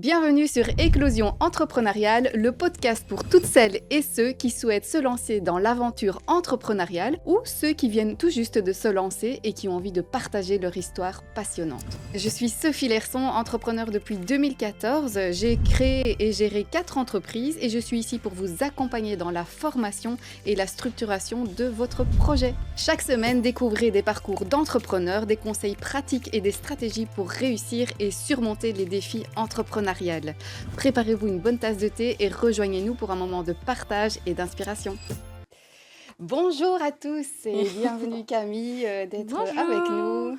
Bienvenue sur Éclosion entrepreneuriale, le podcast pour toutes celles et ceux qui souhaitent se lancer dans l'aventure entrepreneuriale ou ceux qui viennent tout juste de se lancer et qui ont envie de partager leur histoire passionnante. Je suis Sophie Lerson, entrepreneur depuis 2014. J'ai créé et géré 4 entreprises et je suis ici pour vous accompagner dans la formation et la structuration de votre projet. Chaque semaine, découvrez des parcours d'entrepreneurs, des conseils pratiques et des stratégies pour réussir et surmonter les défis entrepreneuriaux. Préparez-vous une bonne tasse de thé et rejoignez-nous pour un moment de partage et d'inspiration. Bonjour à tous et bienvenue Camille d'être avec nous.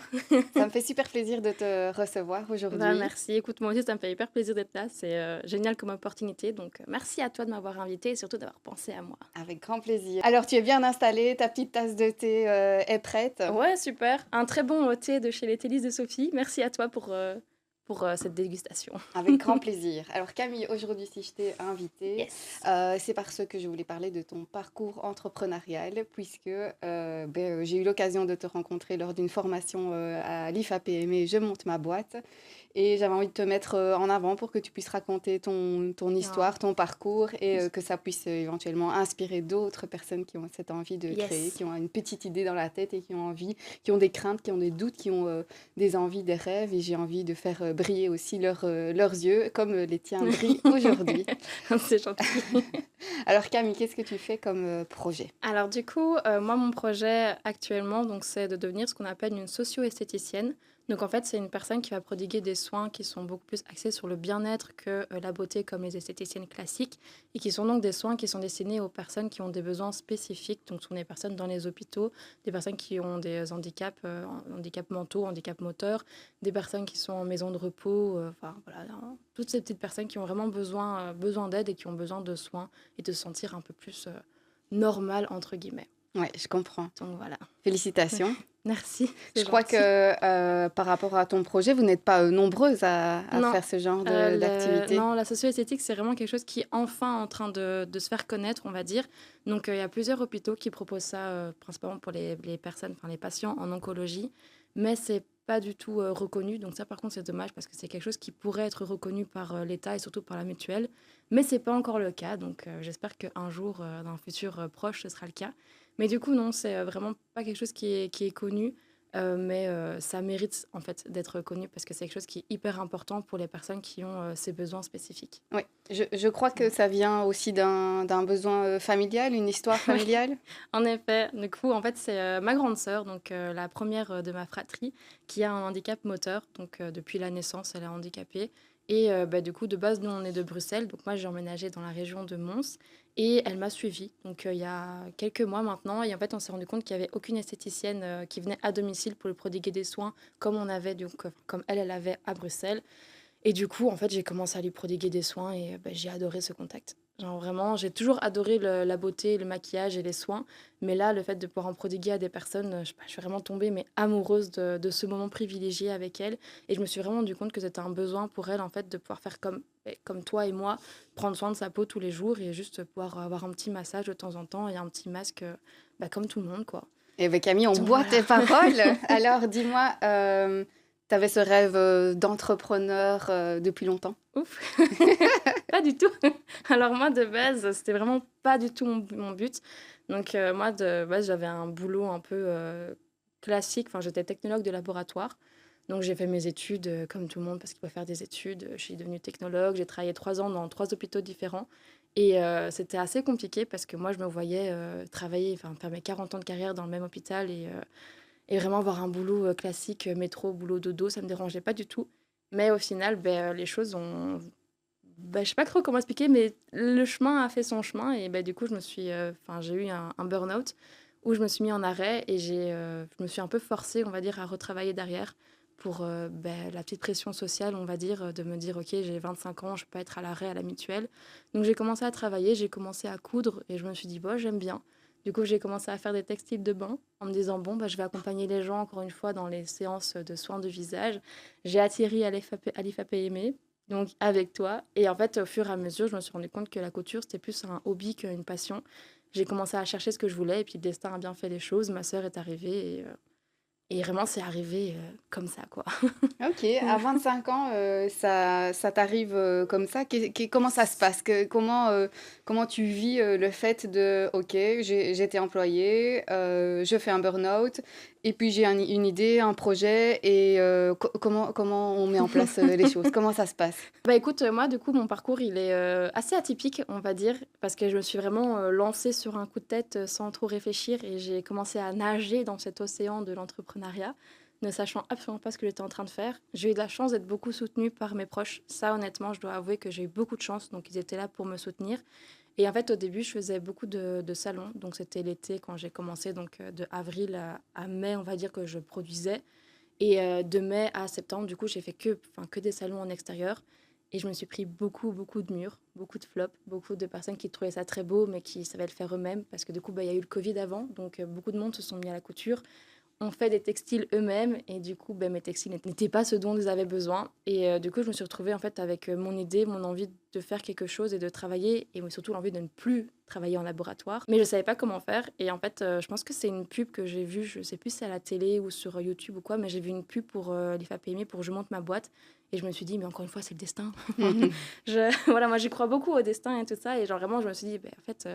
Ça me fait super plaisir de te recevoir aujourd'hui. Merci, écoute, moi aussi ça me fait hyper plaisir d'être là, c'est génial comme opportunité, donc merci à toi de m'avoir invitée et surtout d'avoir pensé à moi. Avec grand plaisir. Alors tu es bien installée, ta petite tasse de thé est prête? Ouais, super, un très bon thé de chez les Télis de Sophie, merci à toi pour cette dégustation. Avec grand plaisir. Alors Camille, aujourd'hui si je t'ai invitée, Yes. c'est parce que je voulais parler de ton parcours entrepreneurial, puisque j'ai eu l'occasion de te rencontrer lors d'une formation à l'IFAPME Je monte ma boîte. Et j'avais envie de te mettre en avant pour que tu puisses raconter ton histoire, ton parcours et que ça puisse éventuellement inspirer d'autres personnes qui ont cette envie de créer, qui ont une petite idée dans la tête et qui ont envie, qui ont des craintes, qui ont des doutes, qui ont des envies, des rêves. Et j'ai envie de faire briller aussi leurs yeux comme les tiens brillent aujourd'hui. C'est gentil. Alors Camille, qu'est-ce que tu fais comme projet? Alors du coup, moi mon projet actuellement, donc, c'est de devenir ce qu'on appelle une socio-esthéticienne. Donc en fait, c'est une personne qui va prodiguer des soins qui sont beaucoup plus axés sur le bien-être que la beauté comme les esthéticiennes classiques et qui sont donc des soins qui sont destinés aux personnes qui ont des besoins spécifiques. Donc ce sont des personnes dans les hôpitaux, des personnes qui ont des handicaps, handicaps mentaux, handicaps moteurs, des personnes qui sont en maison de repos, enfin voilà, hein, toutes ces petites personnes qui ont vraiment besoin d'aide et qui ont besoin de soins et de se sentir un peu plus normal entre guillemets. Ouais, je comprends. Donc voilà. Félicitations. Merci. Je crois que par rapport à ton projet, vous n'êtes pas nombreuses à Non, faire ce genre d'activité. non, la socio-esthétique, c'est vraiment quelque chose qui est enfin en train de se faire connaître, on va dire. Donc, il y a plusieurs hôpitaux qui proposent ça, principalement pour les personnes, enfin les patients en oncologie, mais c'est pas du tout reconnu. Donc ça, par contre, c'est dommage parce que c'est quelque chose qui pourrait être reconnu par l'État et surtout par la mutuelle, mais c'est pas encore le cas. Donc, j'espère qu'un jour, dans un futur proche, ce sera le cas. Mais du coup, non, c'est vraiment pas quelque chose qui est connu. Mais ça mérite en fait d'être connu parce que c'est quelque chose qui est hyper important pour les personnes qui ont ces besoins spécifiques. Oui, je crois que ça vient aussi d'un besoin familial, une histoire Oui, familiale. en effet. Du coup, en fait, c'est ma grande sœur, donc la première de ma fratrie, qui a un handicap moteur. Donc, depuis la naissance, elle est handicapée. Et du coup, de base, nous, on est de Bruxelles. Donc, moi, j'ai emménagé dans la région de Mons. Et elle m'a suivie. Donc, il y a quelques mois maintenant. Et en fait, on s'est rendu compte qu'il n'y avait aucune esthéticienne qui venait à domicile pour lui prodiguer des soins comme on avait, donc, comme elle avait à Bruxelles. Et du coup, en fait, j'ai commencé à lui prodiguer des soins et j'ai adoré ce contact. Genre vraiment, j'ai toujours adoré la beauté, le maquillage et les soins. Mais là, le fait de pouvoir en prodiguer à des personnes, je sais pas, je suis vraiment tombée mais amoureuse de ce moment privilégié avec elle. Et je me suis vraiment rendu compte que c'était un besoin pour elle, en fait, de pouvoir faire comme toi et moi, prendre soin de sa peau tous les jours et juste pouvoir avoir un petit massage de temps en temps et un petit masque, comme tout le monde, quoi. Et bien Camille, on Donc boit voilà. tes paroles. Alors dis-moi, tu avais ce rêve d'entrepreneur depuis longtemps? Ouf. Pas du tout. Alors moi, de base, c'était vraiment pas du tout mon but. Donc moi, de base, j'avais un boulot un peu classique. Enfin, j'étais technologue de laboratoire. Donc j'ai fait mes études comme tout le monde parce qu'il faut faire des études. Je suis devenue technologue. J'ai travaillé 3 ans dans 3 hôpitaux différents. Et c'était assez compliqué parce que moi, je me voyais travailler, enfin faire mes 40 ans de carrière dans le même hôpital et vraiment avoir un boulot classique, métro, boulot dodo, ça me dérangeait pas du tout. Mais au final, les choses ont je sais pas trop comment expliquer, mais le chemin a fait son chemin et du coup, j'ai eu un burn-out où je me suis mis en arrêt et je me suis un peu forcée, on va dire, à retravailler derrière pour la petite pression sociale, on va dire, de me dire, OK, j'ai 25 ans, je peux pas être à l'arrêt à la mutuelle. Donc j'ai commencé à travailler, j'ai commencé à coudre et je me suis dit, bon, j'aime bien. Du coup, j'ai commencé à faire des textiles de bain en me disant, bon, je vais accompagner les gens, encore une fois, dans les séances de soins de visage. J'ai atterri à l'IFAPME, donc avec toi. Et en fait, au fur et à mesure, je me suis rendu compte que la couture, c'était plus un hobby qu'une passion. J'ai commencé à chercher ce que je voulais et puis le destin a bien fait les choses. Ma sœur est arrivée Et vraiment, c'est arrivé comme ça, quoi. OK, à 25 ans, ça t'arrive, comme ça. Comment ça se passe? Comment tu vis, le fait de: «OK, j'étais employée, je fais un burn-out et puis j'ai une idée, un projet» et comment on met en place, les choses? Comment ça se passe? Bah écoute, moi, du coup, mon parcours, il est assez atypique, on va dire, parce que je me suis vraiment lancée sur un coup de tête sans trop réfléchir et j'ai commencé à nager dans cet océan de l'entrepreneuriat, ne sachant absolument pas ce que j'étais en train de faire. J'ai eu de la chance d'être beaucoup soutenue par mes proches. Ça, honnêtement, je dois avouer que j'ai eu beaucoup de chance, donc ils étaient là pour me soutenir. Et en fait, au début, je faisais beaucoup de salons, donc c'était l'été quand j'ai commencé, donc de avril à mai, on va dire que je produisais. Et de mai à septembre, du coup, j'ai fait que des salons en extérieur. Et je me suis pris beaucoup, beaucoup de murs, beaucoup de flops, beaucoup de personnes qui trouvaient ça très beau, mais qui savaient le faire eux-mêmes. Parce que du coup, bah, il y a eu le Covid avant, donc beaucoup de monde se sont mis à la couture, ont fait des textiles eux-mêmes. Et du coup, ben, mes textiles n'étaient pas ce dont ils avaient besoin. Et du coup, je me suis retrouvée en fait, avec mon idée, mon envie de faire quelque chose et de travailler. Et surtout, l'envie de ne plus travailler en laboratoire. Mais je ne savais pas comment faire. Et en fait, je pense que c'est une pub que j'ai vue, je ne sais plus si c'est à la télé ou sur YouTube ou quoi, mais j'ai vu une pub pour l'IFAPMI pour Je monte ma boîte. Et je me suis dit, mais encore une fois, c'est le destin. Mmh. Voilà, moi, j'y crois beaucoup au destin et tout ça. Et genre, vraiment, je me suis dit, en fait,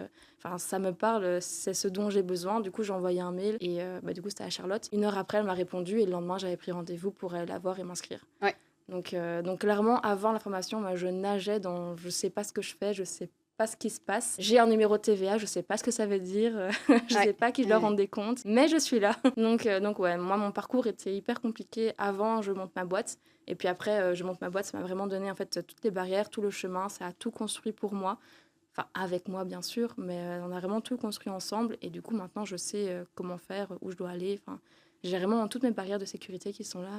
ça me parle, c'est ce dont j'ai besoin. Du coup, j'ai envoyé un mail et du coup, c'était à Charlotte. Une heure après, elle m'a répondu et le lendemain, j'avais pris rendez-vous pour aller la voir et m'inscrire. Ouais. Donc clairement, avant la formation, moi, je nageais dans je sais pas ce que je fais, je sais pas ce qui se passe. J'ai un numéro de TVA, je sais pas ce que ça veut dire, je sais Ouais. pas qui je dois rendre des comptes, mais je suis là. Donc ouais, moi, mon parcours était hyper compliqué avant je monte ma boîte. Et puis après, je monte ma boîte, ça m'a vraiment donné en fait toutes les barrières, tout le chemin, ça a tout construit pour moi. Enfin, avec moi, bien sûr, mais on a vraiment tout construit ensemble. Et du coup, maintenant, je sais comment faire, où je dois aller. Enfin, j'ai vraiment toutes mes barrières de sécurité qui sont là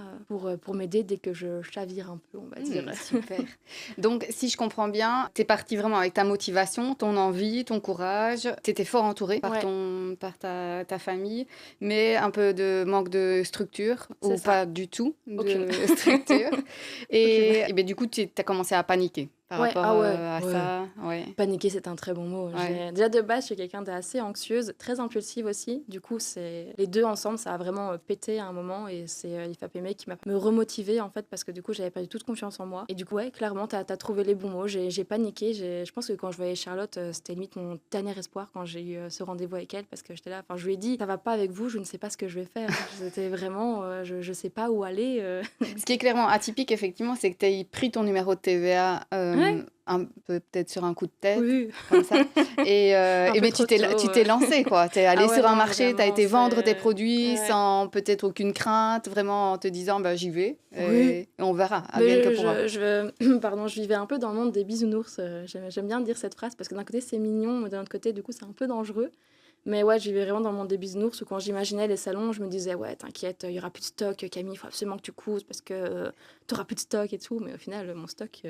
pour m'aider dès que je chavire un peu, on va dire. Super. Donc, si je comprends bien, tu es partie vraiment avec ta motivation, ton envie, ton courage. Tu étais fort entourée par Ouais, ta famille, mais un peu de manque de structure, c'est ou ça. pas du tout Aucune. de structure. Aucune. Et ben, du coup, tu as commencé à paniquer par Ouais, rapport ah ouais, à ouais. ça. Ouais. Paniquer, c'est un très bon mot. Ouais. Déjà de base, je suis quelqu'un d'assez anxieuse, très impulsive aussi. Du coup, c'est les deux ensemble, ça a vraiment pété à un moment. Et c'est l'IFAPME qui m'a me remotivée en fait, parce que du coup, j'avais perdu toute confiance en moi. Et du coup, ouais, clairement, t'as trouvé les bons mots. J'ai paniqué. Je pense que quand je voyais Charlotte, c'était limite mon dernier espoir quand j'ai eu ce rendez-vous avec elle, parce que j'étais là. Enfin, je lui ai dit, ça va pas avec vous, je ne sais pas ce que je vais faire. C'était vraiment, je sais pas où aller. Ce qui est clairement atypique, effectivement, c'est que tu aies pris ton numéro de TVA Ouais, un peu peut-être sur un coup de tête, oui, comme ça. un Et peu mais trop tu tôt. t'es lancée, quoi. Tu es Ah allée ouais, sur un non, marché, tu as vraiment, été vendre tes c'est... produits Ouais. sans peut-être aucune crainte, vraiment en te disant, bah, j'y vais Oui, et on verra, advienne que mais pourra. pardon, je vivais un peu dans le monde des bisounours. J'aime bien dire cette phrase parce que d'un côté c'est mignon, mais d'un autre côté du coup c'est un peu dangereux. Mais ouais, je vivais vraiment dans le monde des bisounours où quand j'imaginais les salons, je me disais ouais, t'inquiète, il y aura plus de stock, Camille, il faut absolument que tu couses parce que t'auras plus de stock et tout. Mais au final, mon stock,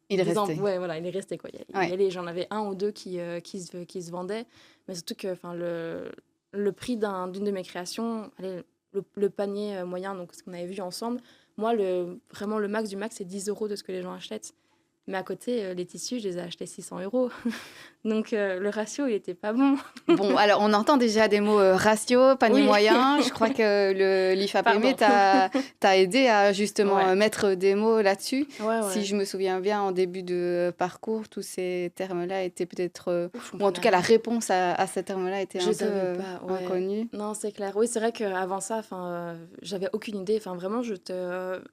Il est 10 ans, resté. ouais, voilà, il est resté quoi. Ouais. J'en avais un ou deux qui se vendaient, mais surtout que enfin le prix d'une de mes créations, allez, le panier moyen, donc ce qu'on avait vu ensemble. Moi, vraiment, le max du max, c'est 10 euros de ce que les gens achètent. Mais à côté, les tissus, je les ai achetés 600 euros. Donc, le ratio, il était pas bon. Bon, alors on entend déjà des mots ratio, panier Oui, moyen. Je crois que l'IFAPM pardon. t'a aidé à justement Ouais, mettre des mots là-dessus. ouais, Si ouais. je me souviens bien, en début de parcours, tous ces termes-là étaient peut-être, Ouf, je ou en comprenais tout cas la rien. réponse à ces termes-là était Je un peu savais pas, ouais. inconnue. Non, c'est clair. Oui, c'est vrai qu'avant ça, j'avais aucune idée. Enfin, vraiment, je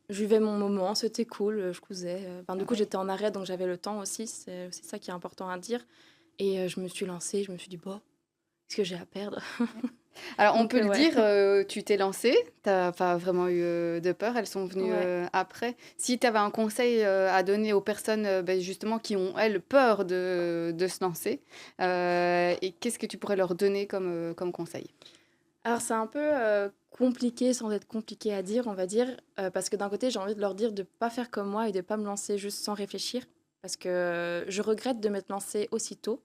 vivais mon moment, c'était cool, je cousais. Enfin, du coup, Ouais. j'étais en arrêt, donc j'avais le temps aussi. C'est aussi ça qui est important à dire. Et je me suis lancée, je me suis dit, bon, qu'est-ce que j'ai à perdre? Alors on Donc, peut le ouais. dire, tu t'es lancée, t'as pas vraiment eu de peur, elles sont venues Ouais. après. Si tu avais un conseil à donner aux personnes ben, justement qui ont, elles, peur de se lancer, et qu'est-ce que tu pourrais leur donner comme conseil? Alors c'est un peu compliqué sans être compliqué à dire, on va dire, parce que d'un côté j'ai envie de leur dire de pas faire comme moi et de pas me lancer juste sans réfléchir, parce que je regrette de m'être lancée aussitôt,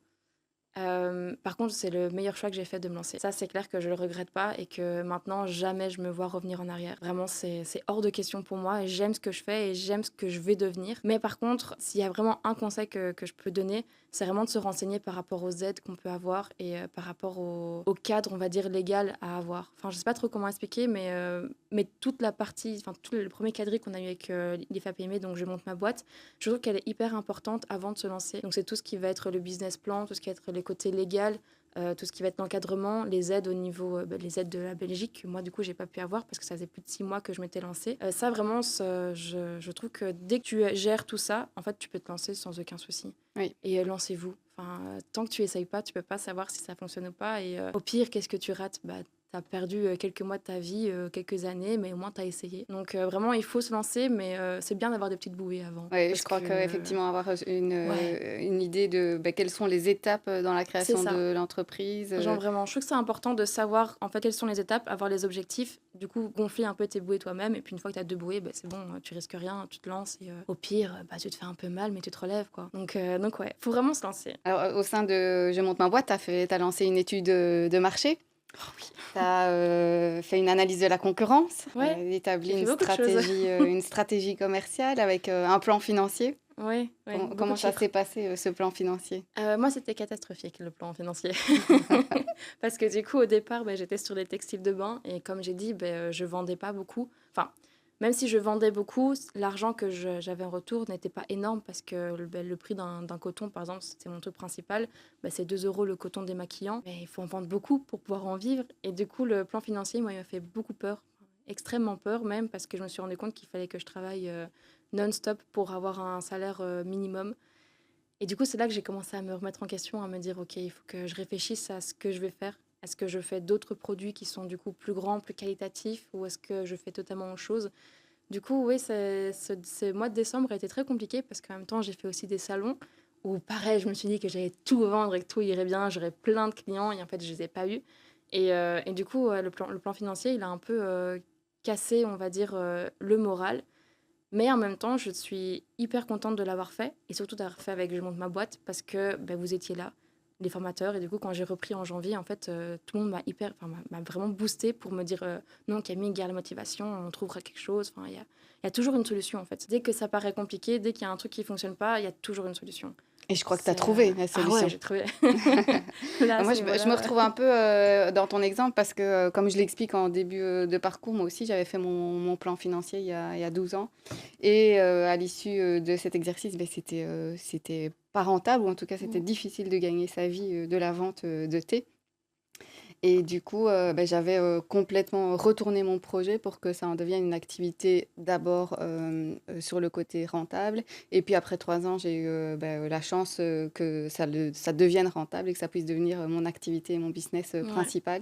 Par contre, c'est le meilleur choix que j'ai fait de me lancer. Ça, c'est clair que je le regrette pas et que maintenant, jamais je me vois revenir en arrière. Vraiment, c'est hors de question pour moi et j'aime ce que je fais et j'aime ce que je vais devenir. Mais par contre, s'il y a vraiment un conseil que je peux donner, c'est vraiment de se renseigner par rapport aux aides qu'on peut avoir et par rapport au cadre, on va dire, légal à avoir. Enfin, je sais pas trop comment expliquer, mais toute la partie, enfin, tout le premier quadrille qu'on a eu avec l'IFAPME, donc je monte ma boîte, je trouve qu'elle est hyper importante avant de se lancer. Donc, c'est tout ce qui va être le business plan, tout ce qui va être les côtés légal, tout ce qui va être l'encadrement, les aides au niveau, les aides de la Belgique, que moi, du coup, j'ai pas pu avoir parce que ça faisait plus de 6 mois que je m'étais lancée. Ça, vraiment, je trouve que dès que tu gères tout ça, en fait, tu peux te lancer sans aucun souci. Oui. Et lancez-vous. Enfin, tant que tu essayes pas, tu peux pas savoir si ça fonctionne ou pas. Et au pire, qu'est-ce que tu rates? Bah, t'as perdu quelques mois de ta vie, quelques années, mais au moins t'as essayé. Donc vraiment, il faut se lancer, mais c'est bien d'avoir des petites bouées avant. Ouais, Parce je crois que qu'effectivement, avoir ouais, une idée de quelles sont les étapes dans la c'est création ça. de l'entreprise. Genre vraiment, je trouve que c'est important de savoir en fait quelles sont les étapes, avoir les objectifs, du coup gonfler un peu tes bouées toi-même, et puis une fois que tu as deux bouées, bah, c'est bon, tu risques rien, tu te lances, et au pire, bah, tu te fais un peu mal, mais tu te relèves quoi. Donc ouais, faut vraiment se lancer. Alors, au sein de Je monte ma boîte, t'as lancé une étude de marché. Oh oui, Tu as fait une analyse de la concurrence, ouais, établi j'ai fait beaucoup de choses. une stratégie commerciale avec un plan financier. Ouais, ouais, beaucoup Comment de ça s'est chiffres. passé, ce plan financier? Moi, c'était catastrophique le plan financier. Parce que du coup, au départ, bah, j'étais sur les textiles de bain et comme j'ai dit, bah, je vendais pas beaucoup. Enfin, même si je vendais beaucoup, l'argent que j'avais en retour n'était pas énorme parce que le prix d'un coton, par exemple, c'était mon truc principal, bah, c'est 2 € le coton démaquillant. Mais il faut en vendre beaucoup pour pouvoir en vivre. Et du coup, le plan financier, moi, il m'a fait beaucoup peur, extrêmement peur même, parce que je me suis rendu compte qu'il fallait que je travaille non-stop pour avoir un salaire minimum. Et du coup, c'est là que j'ai commencé à me remettre en question, à me dire, OK, il faut que je réfléchisse à ce que je vais faire. Est-ce que je fais d'autres produits qui sont du coup plus grands, plus qualitatifs, ou est-ce que je fais totalement autre chose? Du coup, oui, ce mois de décembre a été très compliqué parce qu'en même temps, j'ai fait aussi des salons où, pareil, je me suis dit que j'allais tout vendre et que tout irait bien, j'aurais plein de clients et en fait, je les ai pas eus. Et du coup, le plan financier, il a un peu cassé, on va dire, le moral. Mais en même temps, je suis hyper contente de l'avoir fait et surtout d'avoir fait avec Je monte ma boîte parce que ben, vous étiez là, les formateurs. Et du coup, quand j'ai repris en janvier, en fait, tout le monde m'a vraiment boosté pour me dire non, Camille, garde la motivation, on trouvera quelque chose. Enfin, il y a toujours une solution en fait. Dès que ça paraît compliqué, dès qu'il y a un truc qui fonctionne pas, il y a toujours une solution. Et je crois que tu as C'est trouvé la Ah ouais, solution. j'ai trouvé. Là, à Moi, ce je me niveau-là, retrouve un peu dans ton exemple parce que, comme je l'explique en début de parcours, moi aussi, j'avais fait mon plan financier il y a 12 ans. Et à l'issue de cet exercice, ben, c'était pas rentable, ou en tout cas, c'était ouais. difficile de gagner sa vie de la vente de thé. Et du coup, bah, j'avais, complètement retourné mon projet pour que ça en devienne une activité d'abord, sur le côté rentable, et puis après 3 ans, j'ai eu, bah, la chance, que ça devienne rentable et que ça puisse devenir, mon activité et mon business, Ouais. principal.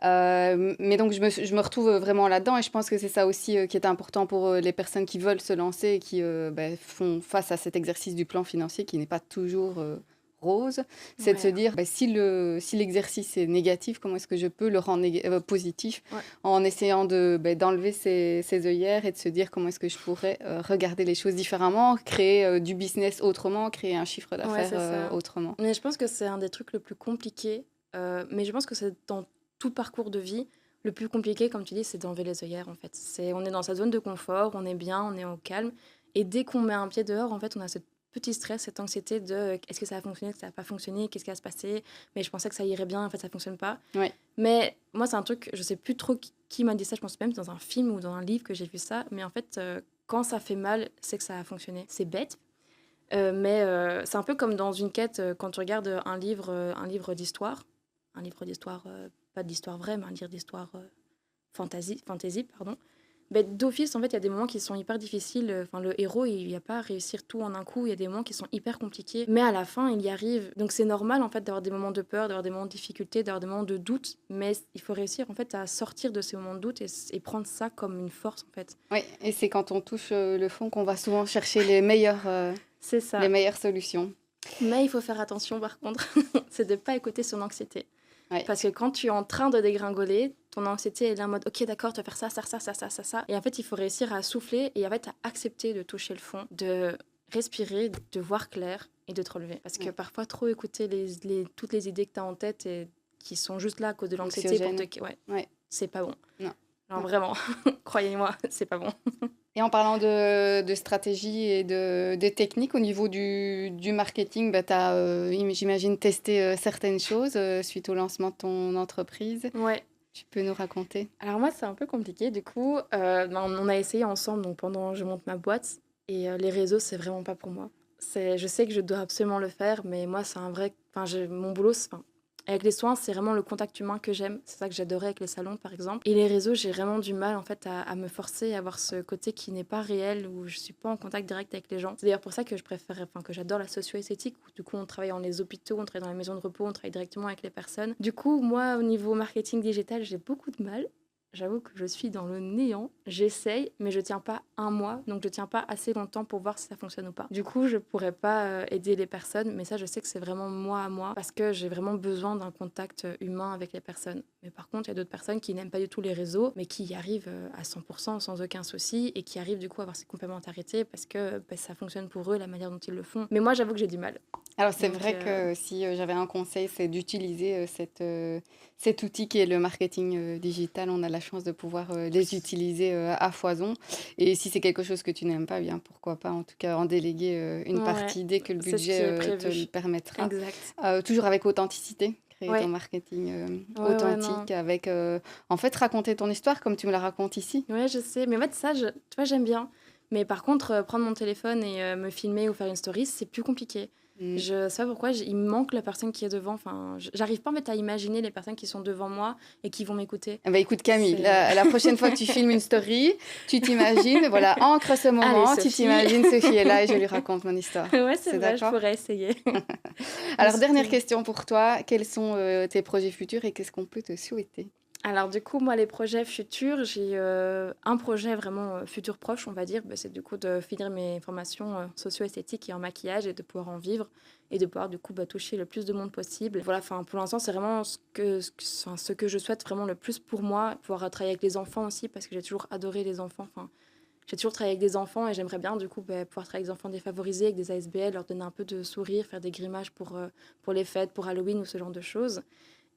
Mais donc je me retrouve, vraiment là-dedans, et je pense que c'est ça aussi, qui est important pour, les personnes qui veulent se lancer et qui, bah, font face à cet exercice du plan financier qui n'est pas toujours, rose. C'est de se Ouais. dire, bah, si l'exercice est négatif, comment est-ce que je peux le rendre positif, Ouais. en essayant d'enlever ses œillères et de se dire comment est-ce que je pourrais regarder les choses différemment, créer du business autrement, créer un chiffre Ouais, d'affaires c'est ça. autrement. Mais je pense que c'est un des trucs le plus compliqué, mais je pense que c'est dans tout parcours de vie. Le plus compliqué, comme tu dis, c'est d'enlever les œillères, en fait. On est dans sa zone de confort, on est bien, on est au calme. Et dès qu'on met un pied dehors, en fait, on a ce petit stress, cette anxiété de est-ce que ça va fonctionner, est-ce que ça va pas fonctionner, qu'est-ce qui va se passer? Mais je pensais que ça irait bien, en fait, ça fonctionne pas. Oui. Mais moi, c'est un truc, je sais plus trop qui m'a dit ça, je pense même dans un film ou dans un livre que j'ai vu ça. Mais en fait, quand ça fait mal, c'est que ça a fonctionné. C'est bête, mais c'est un peu comme dans une quête, quand tu regardes un livre d'histoire, pas d'histoire vraie, mais un livre d'histoire fantasy, pardon. Ben, d'office, en fait, il y a des moments qui sont hyper difficiles. Enfin, le héros, il va pas réussir tout en un coup. Il y a des moments qui sont hyper compliqués. Mais à la fin, il y arrive. Donc, c'est normal, en fait, d'avoir des moments de peur, d'avoir des moments de difficulté, d'avoir des moments de doute. Mais il faut réussir, en fait, à sortir de ces moments de doute et prendre ça comme une force, en fait. Oui, et c'est quand on touche le fond qu'on va souvent chercher C'est les ça. meilleures solutions. Mais il faut faire attention, par contre, c'est de ne pas écouter son anxiété. Ouais. Parce que quand tu es en train de dégringoler, ton anxiété est là en mode ok, d'accord, tu vas faire ça, ça, ça, ça, ça, ça, ça. Et en fait, il faut réussir à souffler et en fait à accepter de toucher le fond, de respirer, de voir clair et de te relever. Parce que Ouais. parfois, trop écouter toutes les idées que tu as en tête et qui sont juste là à cause de l'anxiété pour Anxiogène. te... Ouais, Ouais. c'est pas bon. Non. Non, Non. vraiment, croyez-moi, c'est pas bon. Et en parlant de stratégie et de technique au niveau du marketing, bah, tu as, j'imagine, testé certaines choses suite au lancement de ton entreprise. Ouais. Tu peux nous raconter? Alors moi, c'est un peu compliqué. Du coup, on a essayé ensemble, donc pendant je monte ma boîte. Et les réseaux, c'est vraiment pas pour moi. Je sais que je dois absolument le faire, mais moi, c'est un vrai... Enfin, mon boulot, avec les soins, c'est vraiment le contact humain que j'aime. C'est ça que j'adorais avec les salons, par exemple. Et les réseaux, j'ai vraiment du mal, en fait, à me forcer à avoir ce côté qui n'est pas réel, où je suis pas en contact direct avec les gens. C'est d'ailleurs pour ça que que j'adore la socio-esthétique, où du coup, on travaille dans les hôpitaux, on travaille dans les maisons de repos, on travaille directement avec les personnes. Du coup, moi, au niveau marketing digital, j'ai beaucoup de mal. J'avoue que je suis dans le néant. J'essaye, mais je tiens pas un mois, donc je tiens pas assez longtemps pour voir si ça fonctionne ou pas. Du coup, je pourrais pas aider les personnes, mais ça, je sais que c'est vraiment moi à moi, parce que j'ai vraiment besoin d'un contact humain avec les personnes. Mais par contre, il y a d'autres personnes qui n'aiment pas du tout les réseaux, mais qui y arrivent à 100% sans aucun souci, et qui arrivent du coup à avoir ces complémentarités, parce que ça fonctionne pour eux, la manière dont ils le font. Mais moi, j'avoue que j'ai du mal. Alors, c'est Donc, vrai que si j'avais un conseil, c'est d'utiliser cet outil qui est le marketing digital. On a la chance de pouvoir les utiliser à foison. Et si c'est quelque chose que tu n'aimes pas, bien pourquoi pas, en tout cas, en déléguer une ouais, partie dès que le c'est ce qui est budget te le prévu. permettra. Exact. Toujours avec authenticité. Créer ton Ouais. marketing Ouais, non. authentique avec, en fait, raconter ton histoire comme tu me la racontes ici. Ouais, je sais. Mais en fait, ça, tu vois, j'aime bien. Mais par contre, prendre mon téléphone et me filmer ou faire une story, c'est plus compliqué. Mm. Je sais pas pourquoi, il me manque la personne qui est devant. Enfin, j'arrive pas en fait à imaginer les personnes qui sont devant moi et qui vont m'écouter. Eh ben, écoute Camille, C'est... la prochaine fois que tu filmes une story, tu t'imagines, voilà, ancre ce moment, Allez, tu Sophie. t'imagines Sophie est là et je lui raconte mon histoire. Ouais, c'est C'est vrai, je d'accord? pourrais essayer. Alors, dernière Merci. question pour toi, quels sont tes projets futurs et qu'est-ce qu'on peut te souhaiter? Alors du coup, moi, les projets futurs, j'ai un projet vraiment futur proche, on va dire. C'est du coup de finir mes formations socio-esthétiques et en maquillage et de pouvoir en vivre et de pouvoir du coup toucher le plus de monde possible. Voilà, enfin pour l'instant, c'est vraiment ce que je souhaite vraiment le plus pour moi, pouvoir travailler avec les enfants aussi parce que j'ai toujours adoré les enfants. Enfin, j'ai toujours travaillé avec des enfants et j'aimerais bien du coup pouvoir travailler avec des enfants défavorisés, avec des ASBL, leur donner un peu de sourire, faire des grimages pour les fêtes, pour Halloween ou ce genre de choses.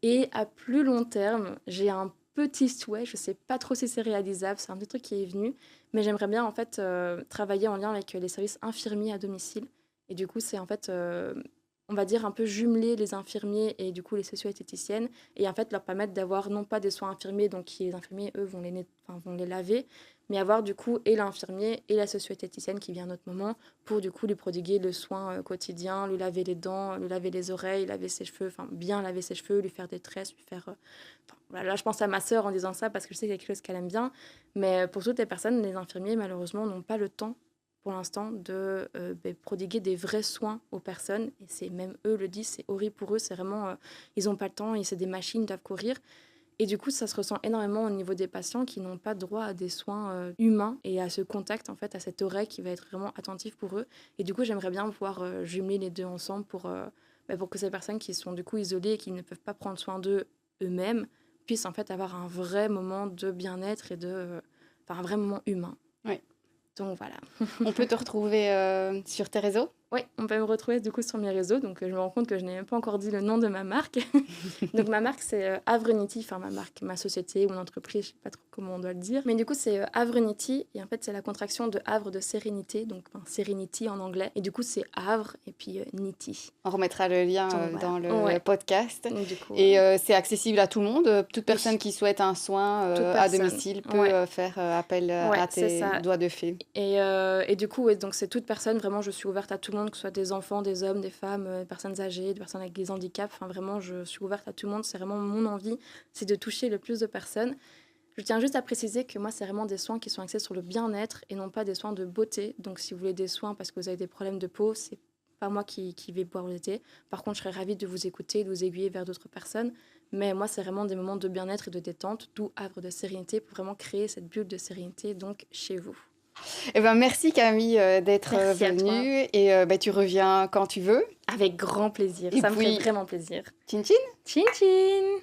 Et à plus long terme, j'ai un petit souhait, je sais pas trop si c'est réalisable, c'est un petit truc qui est venu, mais j'aimerais bien en fait travailler en lien avec les services infirmiers à domicile. Et du coup, c'est en fait, on va dire un peu jumeler les infirmiers et du coup les socio-esthéticiennes et en fait leur permettre d'avoir non pas des soins infirmiers, donc qui les infirmiers eux vont les laver, mais avoir du coup et l'infirmier et la socio-esthéticienne qui vient à notre moment pour du coup lui prodiguer le soin quotidien, lui laver les dents, lui laver les oreilles, laver ses cheveux, enfin bien laver ses cheveux, lui faire des tresses, lui faire... voilà, là, je pense à ma sœur en disant ça parce que je sais qu'il y a quelque chose qu'elle aime bien. Mais pour toutes les personnes, les infirmiers, malheureusement, n'ont pas le temps pour l'instant de prodiguer des vrais soins aux personnes. Et c'est même eux le disent, c'est horrible pour eux. C'est vraiment... ils n'ont pas le temps, et c'est des machines, ils doivent courir. Et du coup, ça se ressent énormément au niveau des patients qui n'ont pas droit à des soins humains et à ce contact, en fait, à cette oreille qui va être vraiment attentive pour eux. Et du coup, j'aimerais bien pouvoir jumeler les deux ensemble pour que ces personnes qui sont du coup isolées et qui ne peuvent pas prendre soin d'eux eux-mêmes puissent en fait avoir un vrai moment de bien-être et un vrai moment humain. Oui. Donc voilà. On peut te retrouver sur tes réseaux? Oui, on peut me retrouver du coup sur mes réseaux. Donc je me rends compte que je n'ai même pas encore dit le nom de ma marque. Donc ma marque c'est Avrenity, enfin ma marque, ma société ou mon entreprise, je sais pas trop comment on doit le dire. Mais du coup c'est Avrenity et en fait c'est la contraction de Havre de sérénité, donc Serenity en anglais. Et du coup c'est Havre et puis Nity. On remettra le lien Donc, voilà. dans le Ouais. podcast. Donc, du coup, Et c'est accessible à tout le monde. Toute personne qui souhaite un soin Toute à personne. domicile peut Ouais. faire appel Ouais, à c'est tes ça. doigts de fée. Et du coup, ouais, donc c'est toute personne, vraiment, je suis ouverte à tout le monde, que ce soit des enfants, des hommes, des femmes, des personnes âgées, des personnes avec des handicaps. Enfin, vraiment, je suis ouverte à tout le monde. C'est vraiment mon envie, c'est de toucher le plus de personnes. Je tiens juste à préciser que moi, c'est vraiment des soins qui sont axés sur le bien-être et non pas des soins de beauté. Donc, si vous voulez des soins parce que vous avez des problèmes de peau, c'est pas moi qui vais pouvoir vous aider. Par contre, je serais ravie de vous écouter, de vous aiguiller vers d'autres personnes. Mais moi, c'est vraiment des moments de bien-être et de détente, d'où Havre de sérénité, pour vraiment créer cette bulle de sérénité, donc chez vous. Eh ben, merci Camille d'être Merci à toi. venue et tu reviens quand tu veux. Avec grand plaisir, Et ça me puis- ferait vraiment plaisir. Tchin tchin. Tchin tchin.